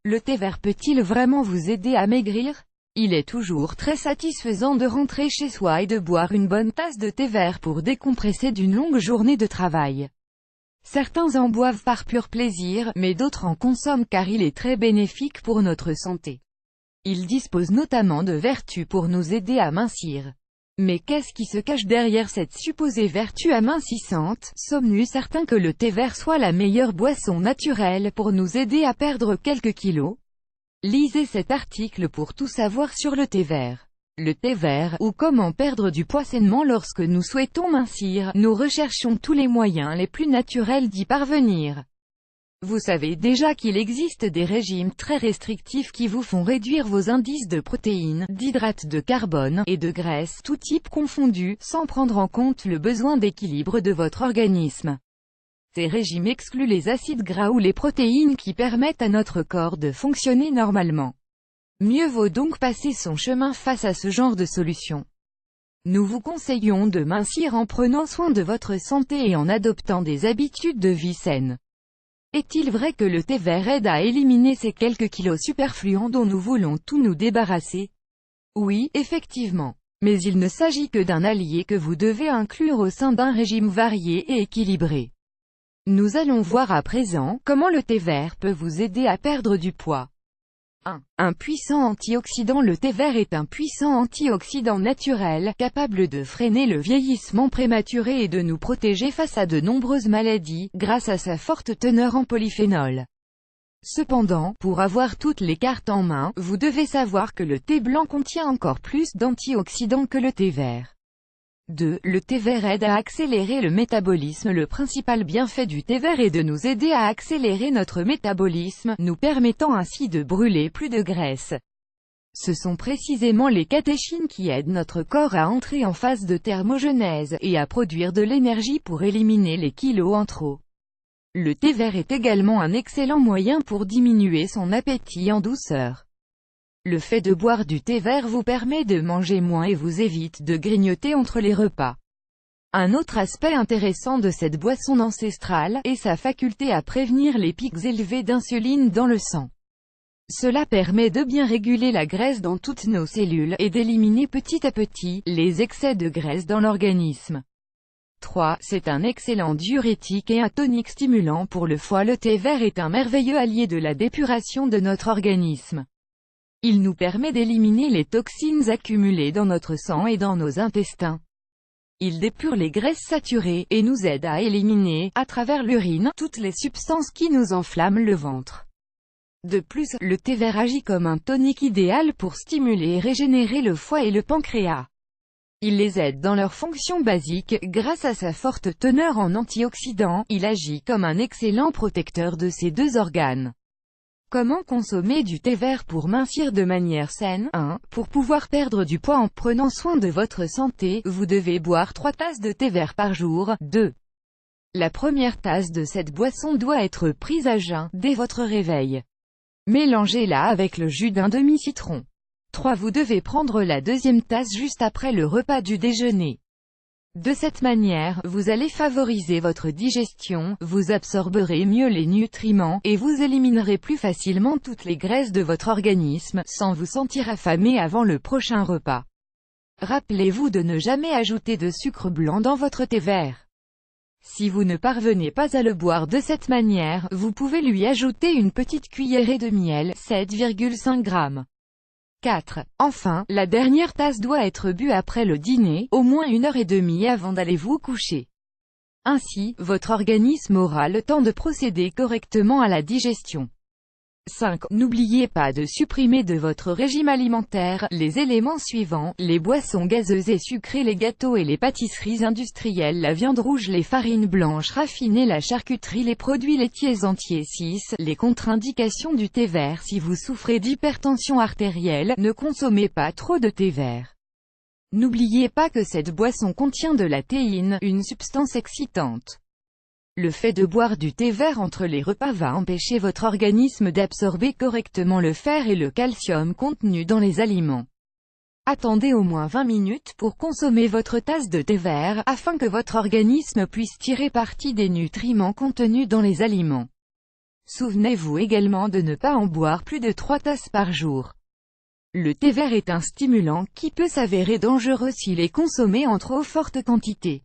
Le thé vert peut-il vraiment vous aider à maigrir? Il est toujours très satisfaisant de rentrer chez soi et de boire une bonne tasse de thé vert pour décompresser d'une longue journée de travail. Certains en boivent par pur plaisir, mais d'autres en consomment car il est très bénéfique pour notre santé. Il dispose notamment de vertus pour nous aider à mincir. Mais qu'est-ce qui se cache derrière cette supposée vertu amincissante? Sommes-nous certains que le thé vert soit la meilleure boisson naturelle pour nous aider à perdre quelques kilos? Lisez cet article pour tout savoir sur le thé vert. Le thé vert, ou comment perdre du poids sainement lorsque nous souhaitons mincir, nous recherchons tous les moyens les plus naturels d'y parvenir. Vous savez déjà qu'il existe des régimes très restrictifs qui vous font réduire vos indices de protéines, d'hydrates de carbone, et de graisse, tout type confondu, sans prendre en compte le besoin d'équilibre de votre organisme. Ces régimes excluent les acides gras ou les protéines qui permettent à notre corps de fonctionner normalement. Mieux vaut donc passer son chemin face à ce genre de solution. Nous vous conseillons de mincir en prenant soin de votre santé et en adoptant des habitudes de vie saines. Est-il vrai que le thé vert aide à éliminer ces quelques kilos superfluants dont nous voulons tout nous débarrasser? Oui, effectivement. Mais il ne s'agit que d'un allié que vous devez inclure au sein d'un régime varié et équilibré. Nous allons voir à présent comment le thé vert peut vous aider à perdre du poids. 1. Un puissant antioxydant. Le thé vert est un puissant antioxydant naturel, capable de freiner le vieillissement prématuré et de nous protéger face à de nombreuses maladies, grâce à sa forte teneur en polyphénol. Cependant, pour avoir toutes les cartes en main, vous devez savoir que le thé blanc contient encore plus d'antioxydants que le thé vert. 2. Le thé vert aide à accélérer le métabolisme. Le principal bienfait du thé vert est de nous aider à accélérer notre métabolisme, nous permettant ainsi de brûler plus de graisse. Ce sont précisément les catéchines qui aident notre corps à entrer en phase de thermogenèse, et à produire de l'énergie pour éliminer les kilos en trop. Le thé vert est également un excellent moyen pour diminuer son appétit en douceur. Le fait de boire du thé vert vous permet de manger moins et vous évite de grignoter entre les repas. Un autre aspect intéressant de cette boisson ancestrale est sa faculté à prévenir les pics élevés d'insuline dans le sang. Cela permet de bien réguler la graisse dans toutes nos cellules et d'éliminer petit à petit les excès de graisse dans l'organisme. 3. C'est un excellent diurétique et un tonique stimulant pour le foie. Le thé vert est un merveilleux allié de la dépuration de notre organisme. Il nous permet d'éliminer les toxines accumulées dans notre sang et dans nos intestins. Il dépure les graisses saturées, et nous aide à éliminer, à travers l'urine, toutes les substances qui nous enflamment le ventre. De plus, le thé vert agit comme un tonique idéal pour stimuler et régénérer le foie et le pancréas. Il les aide dans leurs fonctions basiques, grâce à sa forte teneur en antioxydants, il agit comme un excellent protecteur de ces deux organes. Comment consommer du thé vert pour mincir de manière saine? 1. Pour pouvoir perdre du poids en prenant soin de votre santé, vous devez boire 3 tasses de thé vert par jour. 2. La première tasse de cette boisson doit être prise à jeun, dès votre réveil. Mélangez-la avec le jus d'un demi-citron. 3. Vous devez prendre la deuxième tasse juste après le repas du déjeuner. De cette manière, vous allez favoriser votre digestion, vous absorberez mieux les nutriments, et vous éliminerez plus facilement toutes les graisses de votre organisme, sans vous sentir affamé avant le prochain repas. Rappelez-vous de ne jamais ajouter de sucre blanc dans votre thé vert. Si vous ne parvenez pas à le boire de cette manière, vous pouvez lui ajouter une petite cuillerée de miel, 7,5 g. 4. Enfin, la dernière tasse doit être bue après le dîner, au moins 1h30 avant d'aller vous coucher. Ainsi, votre organisme aura le temps de procéder correctement à la digestion. 5. N'oubliez pas de supprimer de votre régime alimentaire les éléments suivants: les boissons gazeuses et sucrées, les gâteaux et les pâtisseries industrielles, la viande rouge, les farines blanches raffinées, la charcuterie, les produits laitiers entiers. 6. Les contre-indications du thé vert. Si vous souffrez d'hypertension artérielle, ne consommez pas trop de thé vert. N'oubliez pas que cette boisson contient de la théine, une substance excitante. Le fait de boire du thé vert entre les repas va empêcher votre organisme d'absorber correctement le fer et le calcium contenus dans les aliments. Attendez au moins 20 minutes pour consommer votre tasse de thé vert, afin que votre organisme puisse tirer parti des nutriments contenus dans les aliments. Souvenez-vous également de ne pas en boire plus de 3 tasses par jour. Le thé vert est un stimulant qui peut s'avérer dangereux s'il est consommé en trop forte quantité.